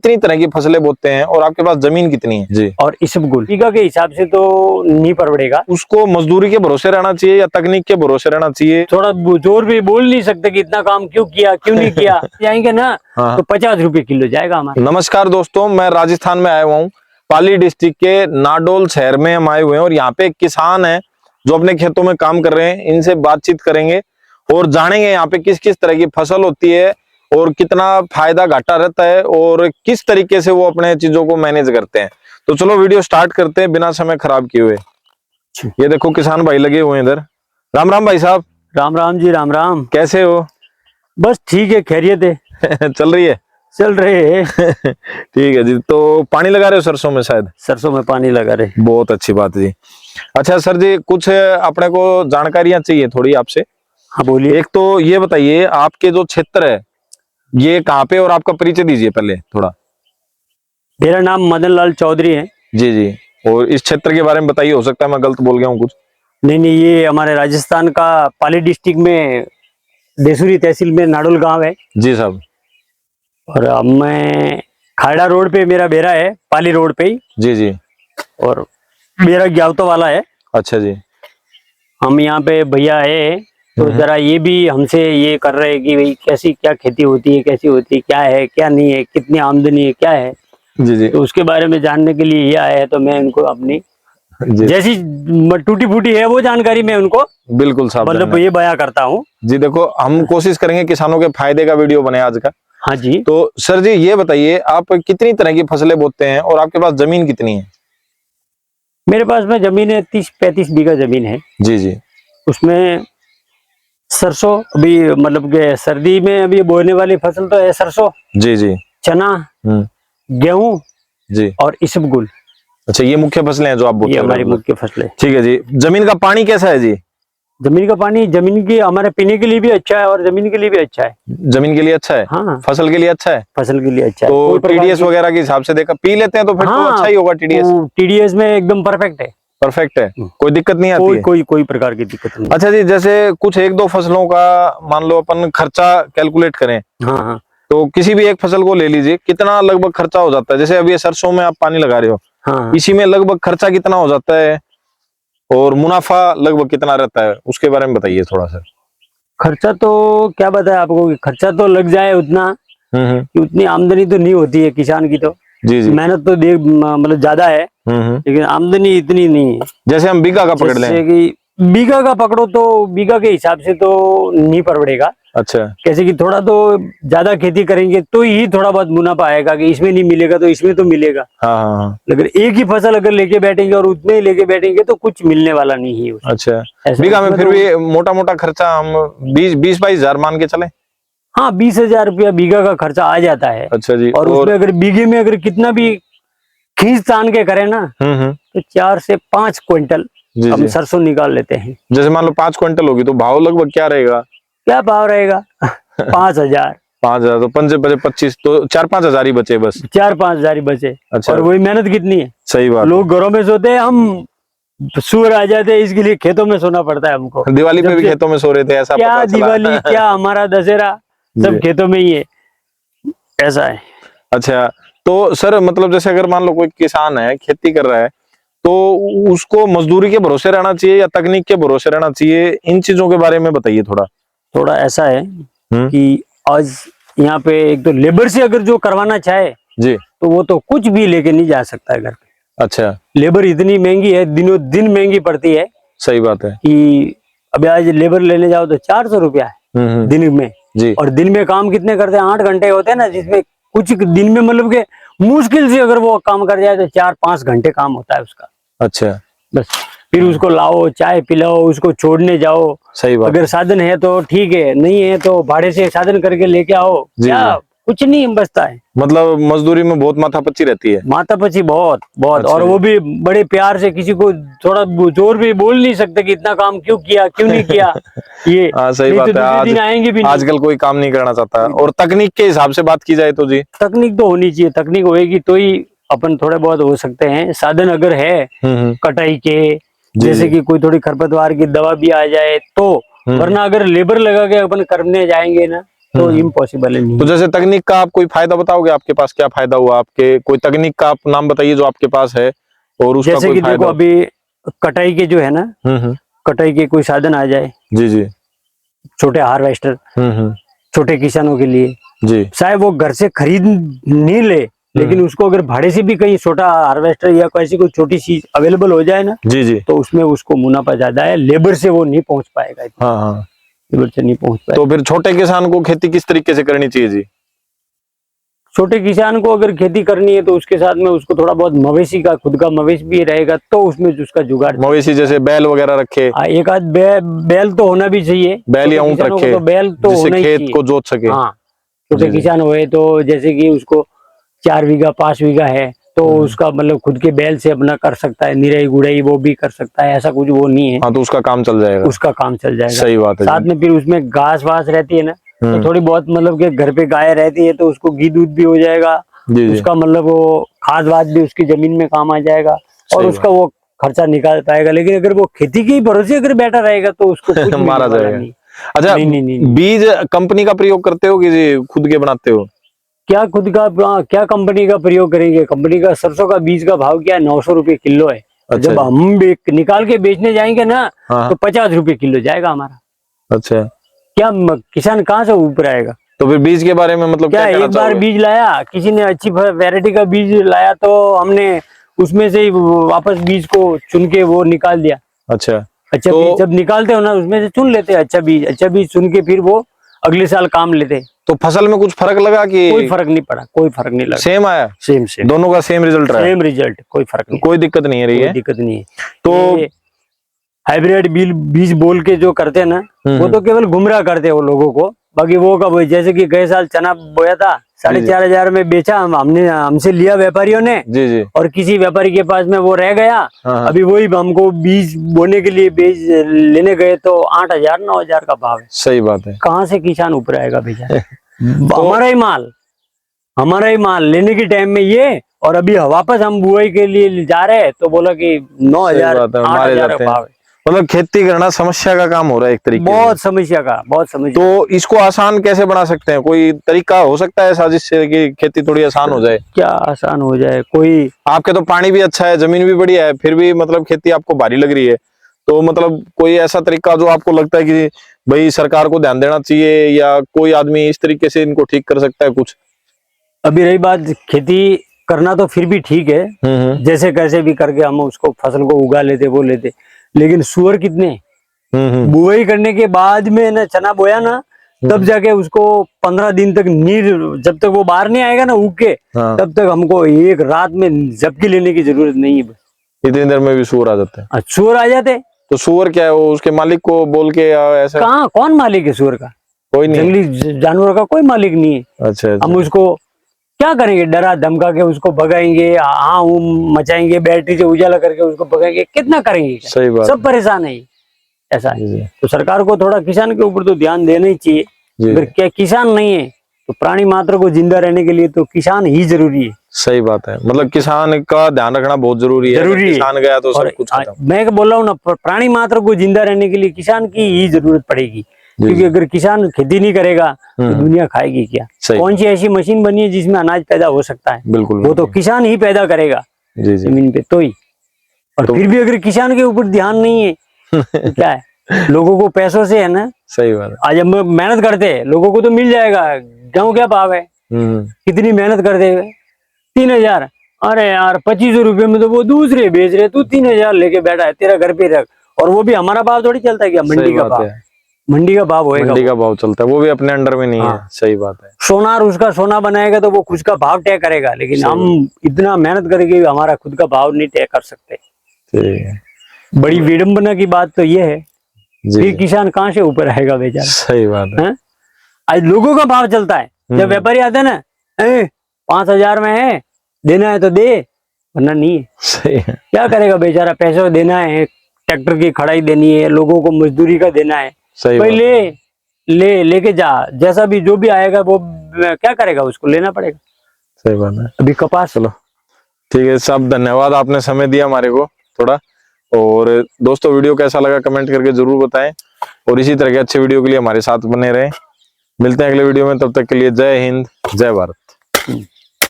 कितनी तरह की फसलें बोते हैं और आपके पास जमीन कितनी है जी? और इसबगुल बीघा के हिसाब से तो नहीं पड़ेगा। उसको मजदूरी के भरोसे रहना चाहिए या तकनीक के भरोसे रहना चाहिए? थोड़ा जोर भी बोल नहीं सकते कि इतना काम क्यों किया क्यों नहीं किया जाएंगे ना हाँ। तो 50 रुपए किलो जाएगा हमारा। नमस्कार दोस्तों, मैं राजस्थान में आया हुआ हूँ। पाली डिस्ट्रिक्ट के नाडोल शहर में हम आए हुए हैं और यहाँ पे एक किसान है जो अपने खेतों में काम कर रहे हैं। इनसे बातचीत करेंगे और जानेंगे यहाँ पे किस किस तरह की फसल होती है और कितना फायदा घाटा रहता है और किस तरीके से वो अपने चीजों को मैनेज करते हैं। तो चलो वीडियो स्टार्ट करते हैं बिना समय खराब किए हुए। ये देखो किसान भाई लगे हुए हैं इधर। राम राम भाई साहब। राम राम जी, राम राम। कैसे हो? बस ठीक है, खैरियत है। चल रही है? चल रहे हैं। ठीक है जी। तो पानी लगा रहे हो सरसों में? शायद सरसों में पानी लगा रहे। बहुत अच्छी बात जी। अच्छा सर जी, कुछ अपने को जानकारियां चाहिए थोड़ी आपसे। हाँ बोलिए। एक तो ये बताइए, आपके जो क्षेत्र है ये कहाँ पे, और आपका परिचय दीजिए पहले थोड़ा। मेरा नाम मदन लाल चौधरी है। जी जी। और इस क्षेत्र के बारे में बताइए, हो सकता है मैं गलत बोल गया हूँ कुछ। नहीं, ये हमारे राजस्थान का पाली डिस्ट्रिक्ट में देसूरी तहसील में नाडोल गांव है जी साहब। और अब मैं खाड़ा रोड पे मेरा बेरा है, पाली रोड पे ही। जी जी। और मेरा ग्यावतो वाला है। अच्छा जी। हम यहाँ पे भैया है तो जरा ये भी हमसे ये कर रहे हैं कि भाई कैसी क्या खेती होती है, कैसी होती है, क्या है क्या नहीं है, कितनी आमदनी है, क्या है। जी जी। तो उसके बारे में जानने के लिए ये आया है। तो मैं इनको अपनी जैसी टूटी फूटी है वो जानकारी मैं उनको बिल्कुल साहब मतलब ये बयां करता हूँ जी। देखो हम कोशिश करेंगे किसानों के फायदे का वीडियो बने आज का। हाँ जी। तो सर जी ये बताइए, आप कितनी तरह की फसलें बोते हैं और आपके पास जमीन कितनी है? मेरे पास में जमीन है 30-35 बीघा जमीन है। जी जी। उसमें सरसों अभी मतलब के सर्दी में अभी बोने वाली फसल तो है सरसों। जी जी। चना, गेहूं जी। और इसबगुल। अच्छा, ये मुख्य फसलें हैं जो आप बोते हैं? ये हमारी मुख्य फसलें। ठीक है जी। जमीन का पानी कैसा है जी? जमीन का पानी जमीन की हमारे पीने के लिए भी अच्छा है और जमीन के लिए भी अच्छा है। जमीन के लिए अच्छा है? हाँ। फसल के लिए अच्छा है? फसल के लिए अच्छा है। तो टीडीएस वगैरह के हिसाब से देखा पी लेते हैं तो फिर तो अच्छा ही होगा टीडीएस। टीडीएस में एकदम परफेक्ट है। परफेक्ट है, कोई दिक्कत नहीं आती है? कोई प्रकार की दिक्कत नहीं। अच्छा जी, जैसे कुछ एक दो फसलों का मान लो अपन खर्चा कैलकुलेट करें। हाँ। तो किसी भी एक फसल को ले लीजिए, कितना लगभग खर्चा हो जाता है? जैसे अभी ये सरसों में आप पानी लगा रहे हो, हाँ। इसी में लगभग खर्चा कितना हो जाता है और मुनाफा लगभग कितना रहता है, उसके बारे में बताइए थोड़ा सा। खर्चा तो क्या बताए आपको, खर्चा तो लग जाए उतना कि उतनी आमदनी तो नहीं होती है किसान की। तो जी जी। मेहनत तो मतलब ज्यादा है लेकिन आमदनी इतनी नहीं है। जैसे हम बीघा का पकड़ लें, कि बीघा का पकड़ो तो बीघा के हिसाब से तो नहीं पड़ेगा। अच्छा। कैसे कि थोड़ा तो ज्यादा खेती करेंगे तो ही थोड़ा बहुत मुनाफा आएगा, कि इसमें नहीं मिलेगा तो इसमें तो मिलेगा। हाँ। लेकिन एक ही फसल अगर लेके बैठेंगे और उतने ही लेके बैठेंगे तो कुछ मिलने वाला नहीं है उसमें। अच्छा, बीघा में फिर भी मोटा मोटा खर्चा हम 20-22 हजार मान के चले। हाँ, 20,000 रुपया बीघा का खर्चा आ जाता है। अच्छा जी। और उसमें अगर बीघे में अगर कितना भी खींच तान के करें ना तो 4 से 5 क्विंटल हम सरसों निकाल लेते हैं। जैसे मान लो 5 क्विंटल होगी तो भाव लगभग क्या रहेगा? क्या भाव रहेगा? 5,000। 5,000 तो 5-25 तो 4-5 हजार ही बचे बस। 4-5 हजार ही बचे। अच्छा। और वही मेहनत कितनी है। सही बात। लोग घरों में सोते हैं, हम सूर आ जाते हैं, इसके लिए खेतों में सोना पड़ता है हमको। दिवाली पे भी खेतों में सो रहे थे ऐसा? क्या दिवाली क्या हमारा दशहरा सब खेतों में ही है, ऐसा है। अच्छा, तो सर मतलब जैसे अगर मान लो कोई किसान है खेती कर रहा है तो उसको मजदूरी के भरोसे रहना चाहिए या तकनीक के भरोसे रहना चाहिए, इन चीजों के बारे में बताइए थोड़ा। थोड़ा ऐसा है कि आज यहाँ पे एक तो लेबर से अगर जो करवाना चाहे जी तो वो तो कुछ भी लेके नहीं जा सकता है घर पे। अच्छा। लेबर इतनी महंगी है, दिनों दिन महंगी पड़ती है। सही बात है कि अभी आज लेबर लेने जाओ तो 400 रुपया है दिन में जी। और दिन में काम कितने करते हैं? 8 घंटे होते हैं ना, जिसमें कुछ दिन में मतलब के मुश्किल से अगर वो काम कर जाए तो 4-5 घंटे काम होता है उसका। अच्छा। बस फिर उसको लाओ, चाय पिलाओ, उसको छोड़ने जाओ। सही बात। अगर साधन है तो ठीक है, नहीं है तो भाड़े से साधन करके लेके आओ। क्या कुछ नहीं बचता है। मतलब मजदूरी में बहुत माथापच्ची रहती है। माथापच्ची बहुत। अच्छा। और वो भी बड़े प्यार से, किसी को थोड़ा जोर भी बोल नहीं सकते कि इतना काम क्यों किया क्यों नहीं किया। ये सही बात है। दिन आएंगे भी नहीं। आजकल कोई काम नहीं करना चाहता। और तकनीक के हिसाब से बात की जाए तो जी, तकनीक तो होनी चाहिए। तकनीक होएगी तो ही अपन थोड़े बहुत हो सकते हैं। साधन अगर है कटाई के, जैसे कि कोई थोड़ी खरपतवार की दवा भी आ जाए तो, वरना अगर लेबर लगा के अपन करने जाएंगे ना तो इम्पॉसिबल है तो नहीं। जैसे तकनीक का आप कोई फायदा बताओगे, आपके पास क्या फायदा हुआ, आपके कोई तकनीक का आप नाम बताइए जो आपके पास है और उसका जैसे कोई कि देखो फायदा। अभी कटाई के जो है ना, कटाई के कोई साधन आ जाए, जी जी। छोटे हार्वेस्टर, छोटे किसानों के लिए, जी चाहे वो घर से खरीद नहीं ले, लेकिन उसको अगर भाड़े से भी कहीं छोटा हार्वेस्टर या कैसी कोई छोटी चीज अवेलेबल हो जाए ना, जी जी। तो उसमें उसको मुनाफा ज्यादा है। लेबर से वो नहीं पहुंच पाएगा इतना, हाँ हाँ। लेबर से नहीं पहुंच पाएगा। तो फिर छोटे किसान को खेती किस तरीके से करनी चाहिए जी? छोटे किसान को अगर खेती करनी है तो उसके साथ में उसको थोड़ा बहुत मवेशी का, खुद का मवेशी भी रहेगा तो उसमें उसका जुगाड़। मवेशी जैसे बैल वगैरह रखे, एक आध बैल तो होना भी चाहिए, बैल या छोटे ऊंट किसानों को रखे, तो बैल तो जिससे होना ही खेत चाहिए। को जोत सके। हाँ, छोटे जी जी। किसान हुए तो जैसे कि उसको 4 बीघा 5 बीघा है तो उसका मतलब खुद के बैल से अपना कर सकता है, निराई गुड़ाई वो भी कर सकता है, ऐसा कुछ वो नहीं है। हाँ, तो उसका काम चल जाएगा। उसका काम चल जाएगा। सही बात है साथ जी। में फिर उसमें घास वास रहती है ना, तो थोड़ी बहुत मतलब कि घर पे गाय रहती है तो उसको घी दूध भी हो जाएगा। जी जी। उसका मतलब वो खाद वाद भी उसकी जमीन में काम आ जाएगा और सही उसका वो खर्चा निकाल पाएगा। लेकिन अगर वो खेती के ही भरोसे अगर बैठा रहेगा तो उसको कुछ मिलने मारा वाला जाएगा। नहीं। अच्छा, नहीं। बीज कंपनी का प्रयोग करते हो कि जी खुद के बनाते हो? क्या खुद का, क्या कंपनी का प्रयोग करेंगे? कंपनी का सरसों का बीज का भाव क्या है? 900 रुपये किलो है। अच्छा जब जी। हम निकाल के बेचने जाएंगे ना, हाँ। तो 50 रुपये किलो जाएगा हमारा। अच्छा, क्या किसान कहाँ से ऊपर आएगा? तो फिर बीज के बारे में मतलब क्या क्या कहना एक बार चाहोगे? बीज लाया, किसी ने अच्छी वैरायटी का बीज लाया तो हमने उसमें से ही वापस बीज को चुन के वो निकाल दिया। अच्छा, अच्छा तो बीज जब निकालते हो ना, उसमें से चुन लेते हैं अच्छा बीज चुन के फिर वो अगले साल काम लेते। तो फसल में कुछ फर्क लगा कि कोई फर्क नहीं पड़ा, कोई फर्क नहीं लगा। सेम आया? सेम दोनों का सेम रिजल्ट रहा है? सेम रिजल्ट, कोई फर्क नहीं, कोई दिक्कत नहीं है रही कोई है? दिक्कत नहीं है। तो हाइब्रिड बीज बोल के जो करते हैं ना, वो तो केवल गुमराह करते हैं वो लोगों को। बाकी वो का वही, जैसे कि गए साल चना बोया था, 4,500 में बेचा, हमसे लिया व्यापारियों ने। जी जी। और किसी व्यापारी के पास में वो रह गया। हाँ। अभी वही हमको बीज बोने के लिए बीज लेने गए तो 8,000 9,000 का भाव है। सही बात है। कहाँ से किसान ऊपर आएगा भैया? हमारा ही माल लेने के टाइम में ये, और अभी वापस हम बुआई के लिए जा रहे हैं तो बोला कि 9,000 मारे 8,000 जाते का हैं। भाव है। मतलब खेती करना समस्या का काम हो रहा है एक तरीके से। बहुत समस्या। तो इसको आसान कैसे बना सकते हैं? कोई तरीका हो सकता है साजिश से कि खेती थोड़ी आसान हो जाए? क्या आसान हो जाए? कोई आपके तो पानी भी अच्छा है, जमीन भी बढ़िया है, फिर भी मतलब खेती आपको भारी लग रही है, तो मतलब कोई ऐसा तरीका जो आपको लगता है कि भाई सरकार को ध्यान देना चाहिए, या कोई आदमी इस तरीके से इनको ठीक कर सकता है कुछ? अभी रही बात खेती करना तो फिर भी ठीक है, जैसे कैसे भी करके हम उसको फसल को उगा लेते वो लेते। लेकिन सुअर कितने, बुआई करने के बाद में ना चना बोया ना, तब जाके उसको 15 दिन तक नीर, जब तक वो बाहर नहीं आएगा ना उग के, तब तक हमको एक रात में झपकी लेने की जरूरत नहीं है। इतनी देर में भी सुअर आ जाते हैं? सुअर आ जाते। तो सुअर क्या है, वो उसके मालिक को बोल के या ऐसा? कहाँ, कौन मालिक है सुअर का? कोई नहीं, जंगली जानवर का कोई मालिक नहीं है। अच्छा। हम उसको क्या करेंगे? डरा धमका के उसको भगाएंगे, हाँ मचाएंगे, बैटरी से उजाला करके उसको भगाएंगे, कितना करेंगे? सही बात, सब परेशान है, ऐसा है। तो सरकार को थोड़ा किसान के ऊपर तो ध्यान देना ही चाहिए। अगर क्या किसान नहीं है तो प्राणी मात्र को जिंदा रहने के लिए तो किसान ही जरूरी है। सही बात है, मतलब किसान का ध्यान रखना बहुत जरूरी है। किसान गया तो सब कुछ खत्म। मैं बोल रहा हूँ ना, प्राणी मात्र को जिंदा रहने के लिए किसान की ही जरूरत पड़ेगी। क्योंकि अगर किसान खेती नहीं करेगा तो दुनिया खाएगी क्या? कौन सी ऐसी मशीन बनी है जिसमें अनाज पैदा हो सकता है? बिल्कुल, वो तो किसान ही पैदा करेगा जमीन पे तो ही। और फिर भी अगर किसान के ऊपर ध्यान नहीं है तो क्या है? लोगों को पैसों से है ना। सही बात है। आज हम मेहनत करते हैं, लोगों को तो मिल जाएगा। गेहूं क्या भाव है? कितनी मेहनत करते हुए 3,000। अरे यार 2,500 रुपये में तो वो दूसरे बेच रहे, तू 3,000 लेके बैठा है, तेरा घर पे रख। और वो भी हमारा भाव थोड़ी चलता है क्या? मंडी का भाव, मंडी का भाव होएगा, मंडी का भाव चलता है, वो भी अपने अंडर में नहीं है। सही बात है। सोनार उसका सोना बनाएगा तो वो खुद का भाव तय करेगा, लेकिन हम इतना मेहनत करके हमारा खुद का भाव नहीं तय कर सकते। बड़ी विडंबना की बात तो ये है। फिर किसान कहाँ से ऊपर आएगा बेचारा? सही बात है। आज लोगों का भाव चलता है, जब व्यापारी आता है ना, 5,000 में है, देना है तो दे, वरना नहीं है। सही है। क्या करेगा बेचारा? पैसा देना है, ट्रैक्टर की खड़ाई देनी है, लोगों को मजदूरी का देना है। पहले लेके जा, जैसा भी जो भी आएगा वो क्या करेगा? उसको लेना पड़ेगा। सही बात है। अभी कपास। चलो ठीक है साहब, धन्यवाद, आपने समय दिया हमारे को थोड़ा। और दोस्तों वीडियो कैसा लगा कमेंट करके जरूर बताएं, और इसी तरह के अच्छे वीडियो के लिए हमारे साथ बने रहें। मिलते हैं अगले वीडियो में, तब तक के लिए जय हिंद जय भारत।